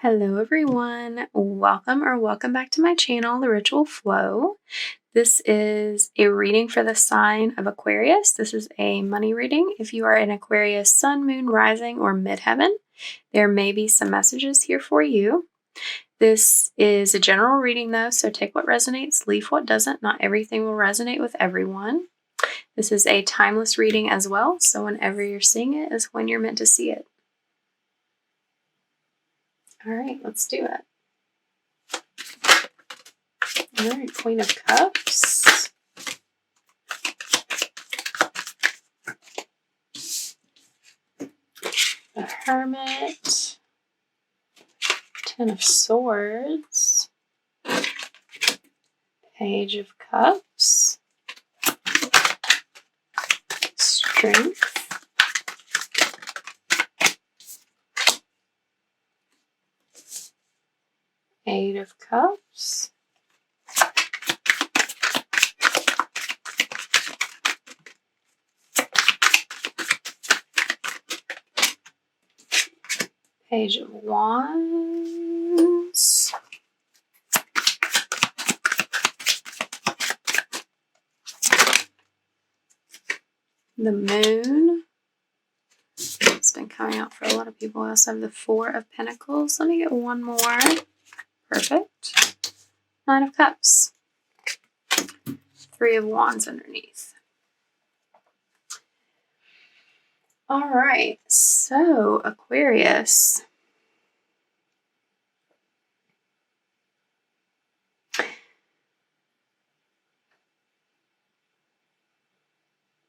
Hello everyone, welcome back to my channel, The Ritual Flow. This is a reading for the sign of Aquarius. This is a money reading. If you are an Aquarius Sun, Moon, Rising, or Midheaven, there may be some messages here for you. This is a general reading though, so take what resonates, leave what doesn't. Not everything will resonate with everyone. This is a timeless reading as well, so whenever you're seeing it is when you're meant to see it. All right, let's do it. All right, Queen of Cups. The Hermit. Ten of Swords. Page of Cups. Strength. Eight of Cups. Page of Wands. The Moon. It's been coming out for a lot of people. I also have the Four of Pentacles. Let me get one more. Perfect. Nine of Cups. Three of Wands underneath. All right, so Aquarius.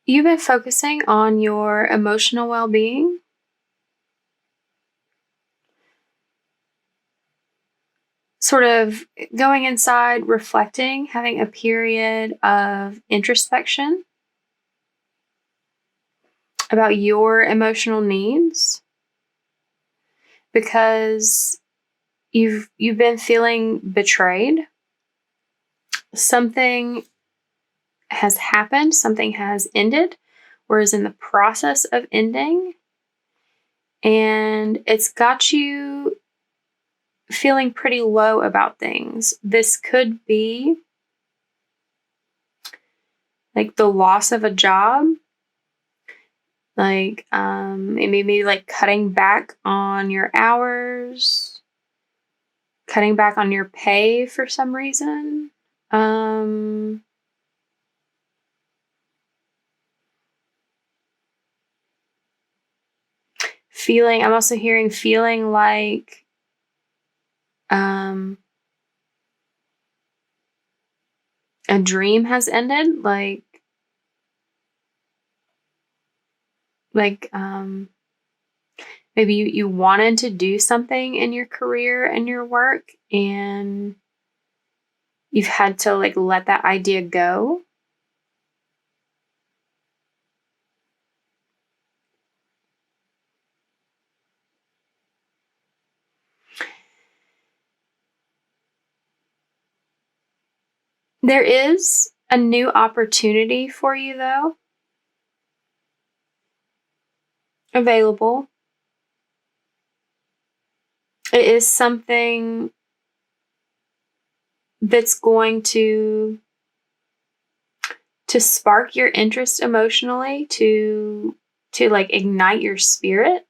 You've been focusing on your emotional well-being. Sort of going inside, reflecting, having a period of introspection about your emotional needs, because you've been feeling betrayed. Something has happened, something has ended, or is in the process of ending, and it's got you feeling pretty low about things. This could be like the loss of a job, like it may be like cutting back on your hours, cutting back on your pay for some reason. I'm also hearing feeling like a dream has ended, like maybe you wanted to do something in your career and your work, and you've had to like let that idea go. There is a new opportunity for you though, available. It is something that's going to spark your interest emotionally, to like ignite your spirit.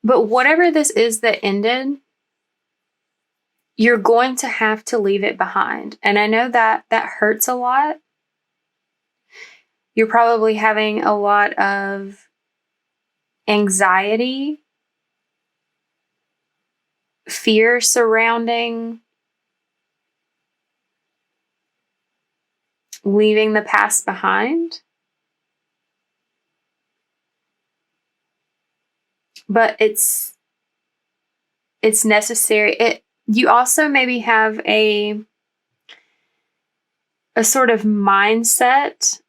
But whatever this is that ended, you're going to have to leave it behind. And I know that hurts a lot. You're probably having a lot of anxiety, fear surrounding leaving the past behind. But it's necessary. You also maybe have a sort of mindset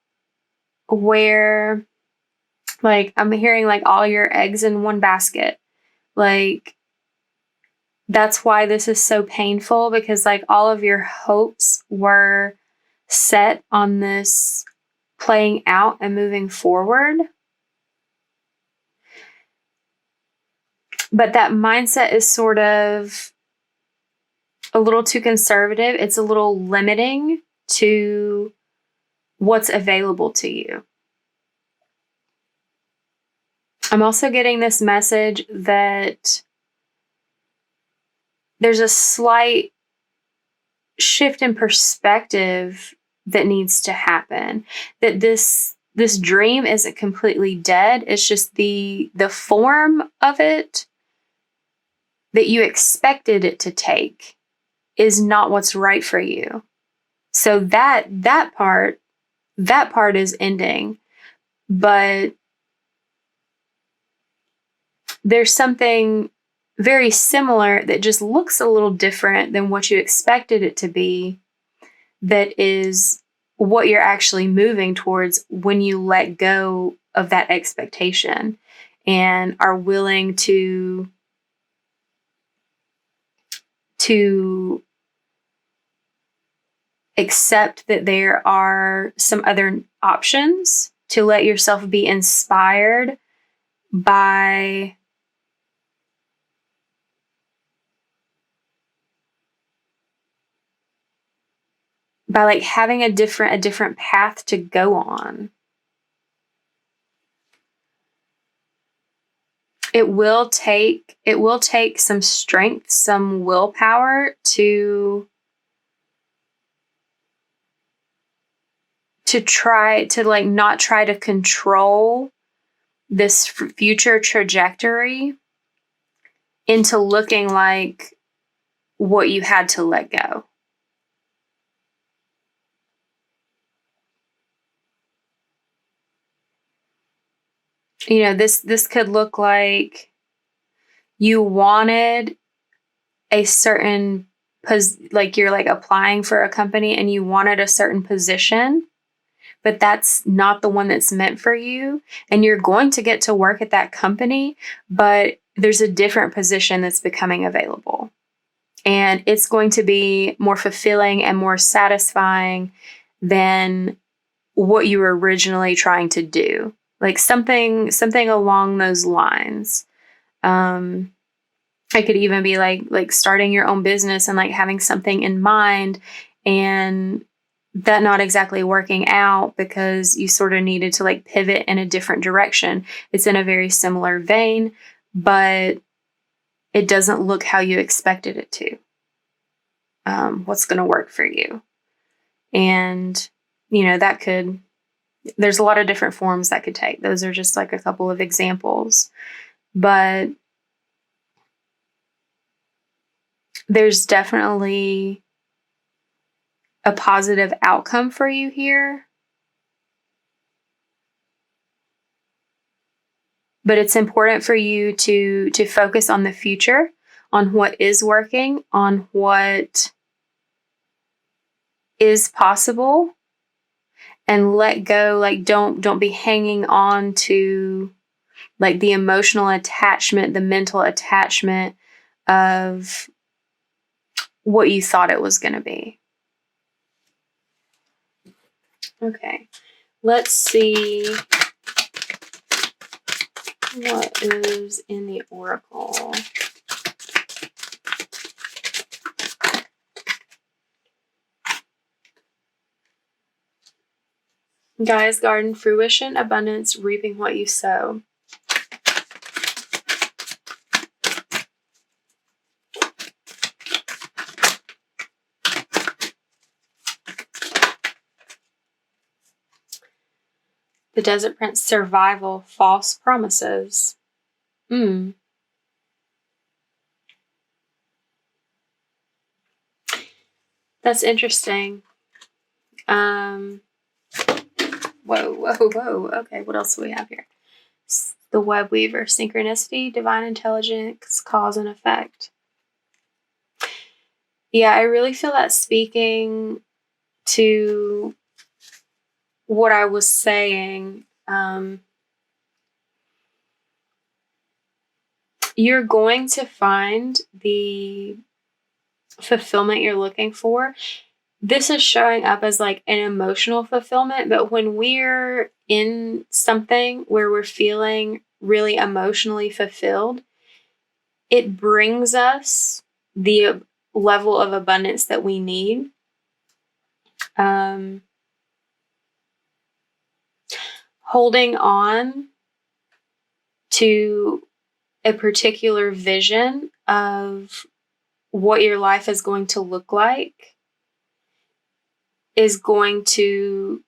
where, like, I'm hearing like all your eggs in one basket. Like, that's why this is so painful, because like all of your hopes were set on this playing out and moving forward. But that mindset is sort of a little too conservative. It's a little limiting to what's available to you. I'm also getting this message that there's a slight shift in perspective that needs to happen. That this dream isn't completely dead. It's just the form of it that you expected it to take is not what's right for you. So that part is ending. But there's something very similar that just looks a little different than what you expected it to be, that is what you're actually moving towards when you let go of that expectation and are willing to accept that there are some other options, to let yourself be inspired by like having a different path to go on. It will take some strength, some willpower to try to like not try to control this future trajectory into looking like what you had to let go. You know, this could look like you wanted a certain like you're like applying for a company and you wanted a certain position, but that's not the one that's meant for you. And you're going to get to work at that company, but there's a different position that's becoming available. And it's going to be more fulfilling and more satisfying than what you were originally trying to do. Like something along those lines. I could even be like starting your own business and like having something in mind and that not exactly working out because you sort of needed to like pivot in a different direction. It's in a very similar vein, but it doesn't look how you expected it to. What's going to work for you? And, you know, there's a lot of different forms that could take. Those are just like a couple of examples. But there's definitely a positive outcome for you here. But it's important for you to focus on the future, on what is working, on what is possible, and let go. Like don't be hanging on to like the emotional attachment, the mental attachment of what you thought it was going to be. Okay, let's see what is in the oracle. Gaia's garden, fruition, abundance, reaping what you sow. The Desert Prince, survival, false promises. That's interesting. Whoa. Okay, what else do we have here? The Web Weaver, synchronicity, divine intelligence, cause and effect. Yeah, I really feel that speaking to what I was saying. You're going to find the fulfillment you're looking for this is showing up as like an emotional fulfillment, but when we're in something where we're feeling really emotionally fulfilled, it brings us the level of abundance that we need. Holding on to a particular vision of what your life is going to look like is going to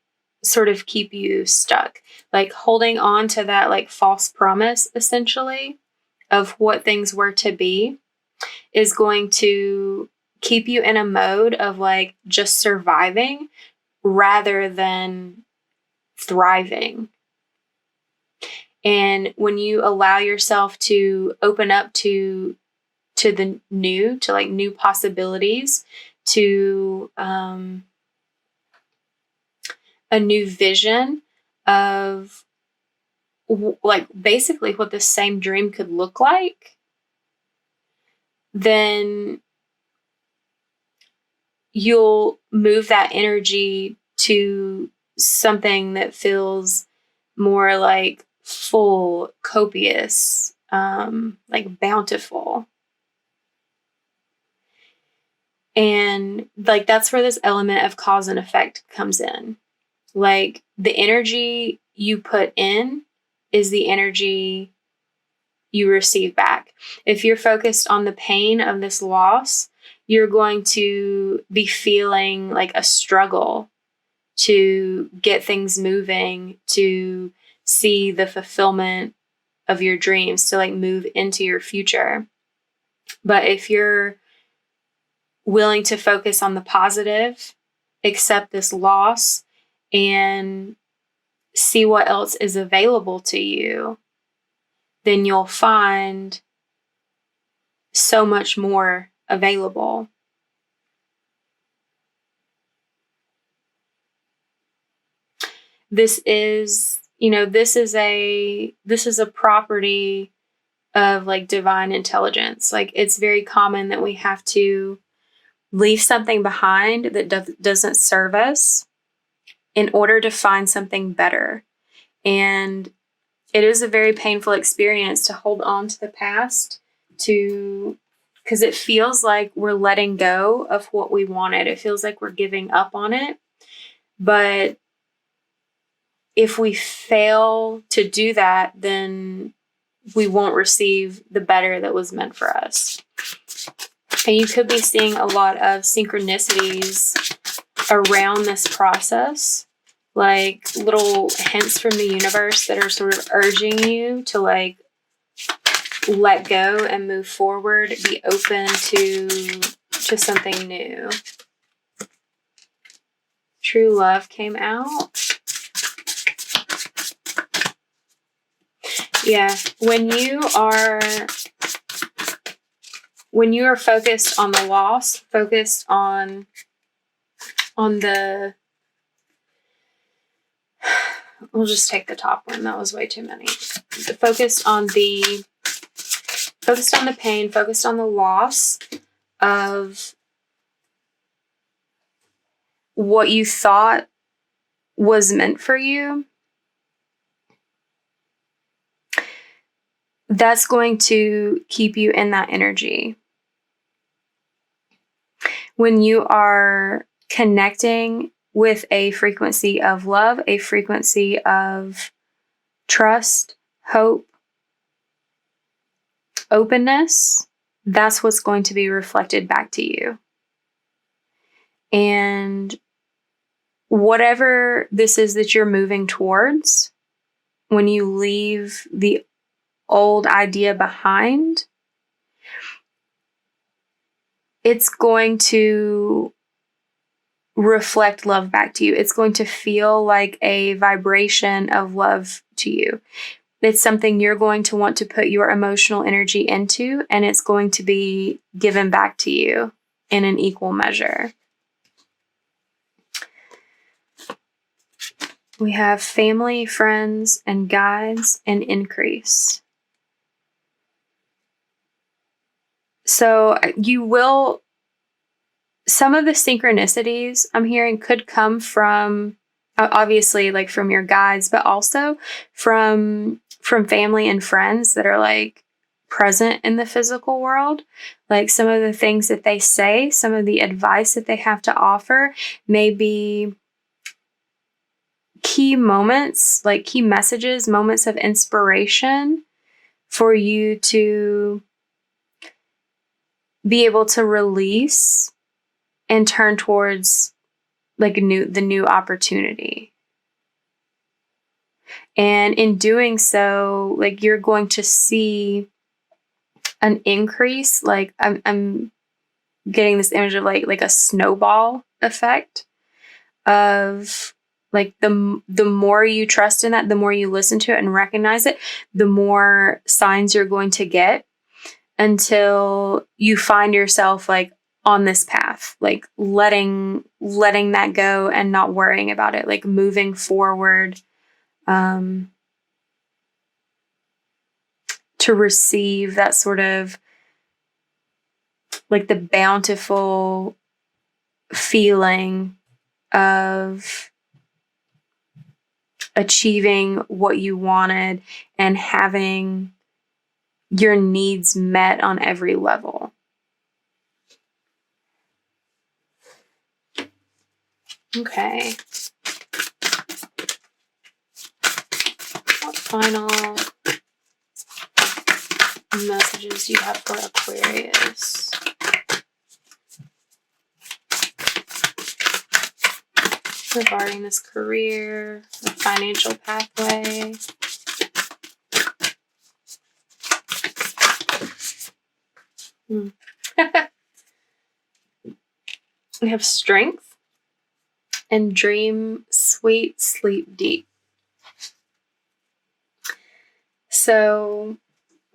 sort of keep you stuck. Like holding on to that like false promise, essentially, of what things were to be is going to keep you in a mode of like just surviving rather than thriving. And when you allow yourself to open up to the new, to like new possibilities, to a new vision of like basically what the same dream could look like, then you'll move that energy to something that feels more like full, copious, like bountiful. And like that's where this element of cause and effect comes in. Like the energy you put in is the energy you receive back. If you're focused on the pain of this loss, you're going to be feeling like a struggle to get things moving, to see the fulfillment of your dreams, to like move into your future. But if you're willing to focus on the positive, accept this loss, and see what else is available to you, then you'll find so much more available. This is a property of like divine intelligence. Like it's very common that we have to leave something behind that doesn't serve us in order to find something better. And it is a very painful experience to hold on to the past, because it feels like we're letting go of what we wanted. It feels like we're giving up on it. But if we fail to do that, then we won't receive the better that was meant for us. And you could be seeing a lot of synchronicities around this process, like little hints from the universe that are sort of urging you to like let go and move forward, be open to something new. True love came out. Yeah, when you are focused on the loss, focused on the, we'll just take the top one. That was way too many. Focused on the pain, focused on the loss of what you thought was meant for you. That's going to keep you in that energy. When you are connecting with a frequency of love, a frequency of trust, hope, openness, that's what's going to be reflected back to you. And whatever this is that you're moving towards, when you leave the old idea behind, it's going to reflect love back to you. It's going to feel like a vibration of love to you. It's something you're going to want to put your emotional energy into, and it's going to be given back to you in an equal measure. We have family, friends, and guides, and increase. So you will some of the synchronicities I'm hearing could come from, obviously, like from your guides, but also from family and friends that are like present in the physical world. Like some of the things that they say, some of the advice that they have to offer may be key moments, like key messages, moments of inspiration for you to be able to release and turn towards like the new opportunity. And in doing so, like you're going to see an increase. Like I'm getting this image of like a snowball effect of like the more you trust in that, the more you listen to it and recognize it, the more signs you're going to get until you find yourself like on this path, like letting that go and not worrying about it, like moving forward to receive that sort of like the bountiful feeling of achieving what you wanted and having your needs met on every level. Okay. What final messages do you have for Aquarius? Regarding this career, the financial pathway. We have strength and dream sweet, sleep deep. So,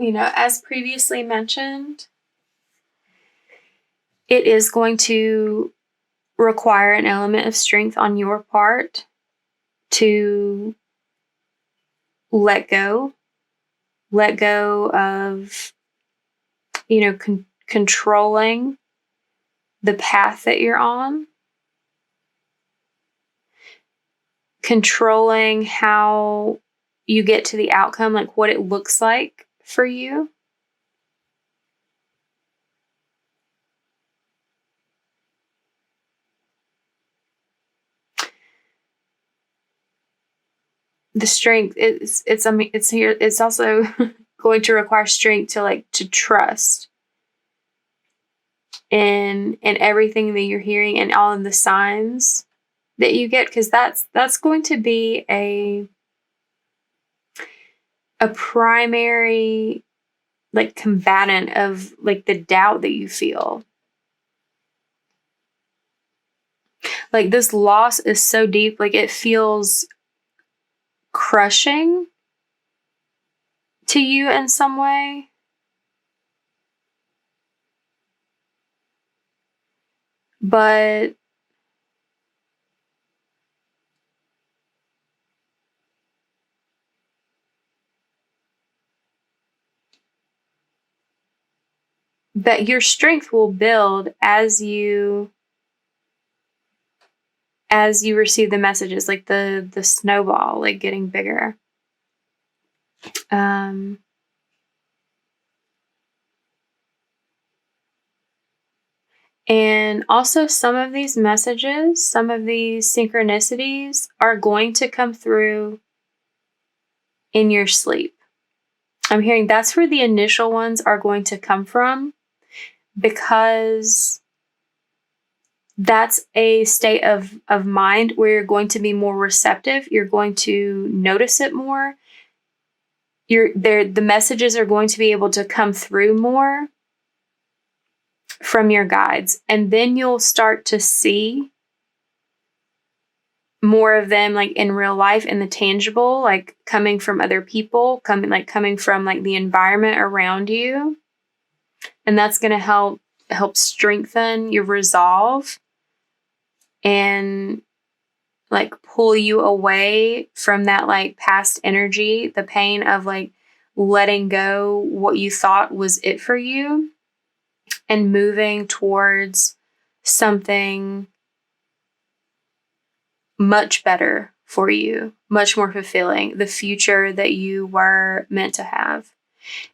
as previously mentioned, it is going to require an element of strength on your part to let go of, controlling the path that you're on, controlling how you get to the outcome, like what it looks like for you. The strength it's here. It's also going to require strength to trust in everything that you're hearing and all of the signs that you get, because that's going to be a primary like combatant of like the doubt that you feel. Like this loss is so deep, like it feels crushing to you in some way. But that your strength will build as you receive the messages, like the snowball, like getting bigger. And also some of these messages, some of these synchronicities are going to come through in your sleep. I'm hearing that's where the initial ones are going to come from, because that's a state of mind where you're going to be more receptive. You're going to notice it more. The messages are going to be able to come through more from your guides. And then you'll start to see more of them like in real life, in the tangible, like coming from other people, coming from like the environment around you. And that's going to help strengthen your resolve and like pull you away from that like past energy, the pain of like letting go what you thought was it for you and moving towards something much better for you, much more fulfilling, the future that you were meant to have.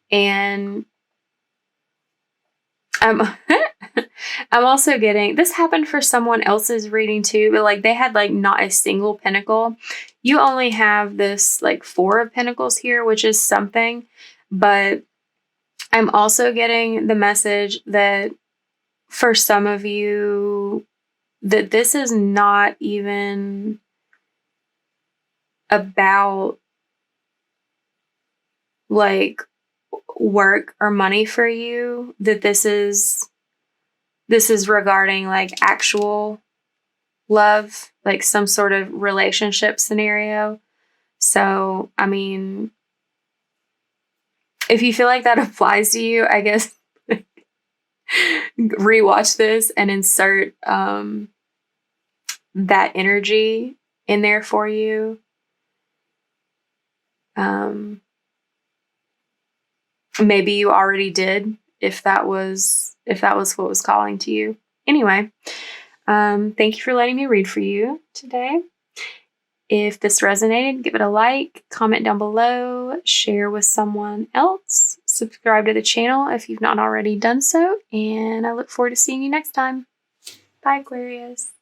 And I'm also getting, this happened for someone else's reading too, but like they had like not a single pentacle. You only have this like 4 of pentacles here, which is something, but I'm also getting the message that for some of you, that this is not even about like work or money for you, that this is regarding like actual love, like some sort of relationship scenario. So, I mean, if you feel like that applies to you, I guess rewatch this and insert that energy in there for you. Maybe you already did, if that was what was calling to you. Anyway, thank you for letting me read for you today. If this resonated, give it a like, comment down below, share with someone else, subscribe to the channel if you've not already done so, and I look forward to seeing you next time. Bye, Aquarius.